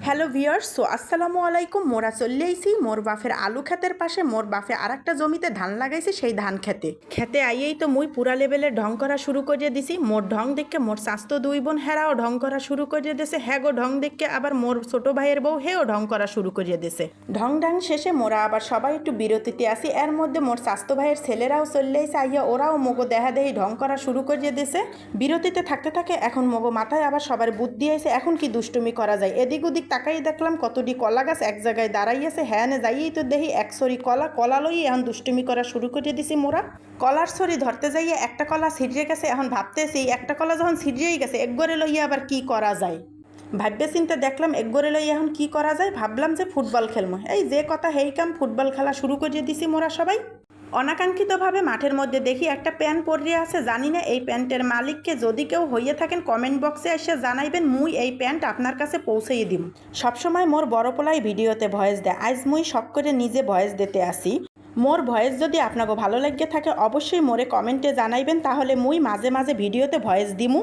Hello viewers, আসসালামু আলাইকুম। মোরা চলে আইছি মোর বাফের আলু ক্ষেতের পাশে। মোর বাফে আর একটা জমিতে ধান লাগাইছে, সেই ধান খেতে আইয়েই তো মুই পুরা লেভেলে ঢং করা শুরু করিয়ে দিছি। মোর ঢং দেখে মোর স্বাস্থ্য দুই বোন হেরাও ঢং করা শুরু করিয়ে দিয়েছে। হ্যাঁ গো, ঢং দেখে আবার মোর ছোট ভাইয়ের বউ হেও ঢং করা শুরু করিয়ে দিয়েছে। ঢং ঢং শেষে মোরা আবার সবাই একটু বিরতিতে আসি। এর মধ্যে মোর স্বাস্থ্য ভাইয়ের ছেলেরাও চলে আইছে, আইয়া ওরাও মগো দেহা দেহি ঢং করা শুরু করিয়ে দিয়েছে। বিরতিতে থাকতে থাকে এখন মগো মাথায় আবার সবার বুদ্ধি আইছে, এখন কি দুষ্টুমি করা যায়। এদিক ওদিক তাকাই দেখলাম কতটি কলা গাছ এক জায়গায় দাঁড়াইয়াছে। হ্যাঁ নে যাইয়েই তো দেখি এক সরি কলা লই এখন দুষ্টুমি করা শুরু করে দিছি মোরা। কলার সরি ধরতে যাইয়ে একটা কলা ছিঁড়িয়ে গেছে। এখন ভাবতেছি একটা কলা যখন ছিঁড়িয়েই গেছে একগরে লইয়া আবার কি করা যায়। ভাববে চিন্তা দেখলাম একগরে লইয়া এখন কি করা যায়। ভাবলাম যে ফুটবল খেলবো। এই যে কথা হেই কাম, ফুটবল খেলা শুরু করে দিছি মোরা সবাই। অনাকাঙ্ক্ষিতভাবে মাঠের মধ্যে দেখি একটা প্যান্ট পরিয়ে আছে। জানি না এই প্যান্টের মালিককে, যদি কেউ হইয়ে থাকেন কমেন্ট বক্সে এসে জানাইবেন, মুই এই প্যান্ট আপনার কাছে পৌঁছেই দিম। সবসময় মোর বড় পোলাই ভিডিওতে ভয়েস দেয়, আজ মুই শখ করে নিজে ভয়েস দিতে আসি। মোর ভয়েস যদি আপনাকে ভালো লাগে থাকে অবশ্যই মোরে কমেন্টে জানাইবেন, তাহলে মুই মাঝে মাঝে ভিডিওতে ভয়েস দিমু।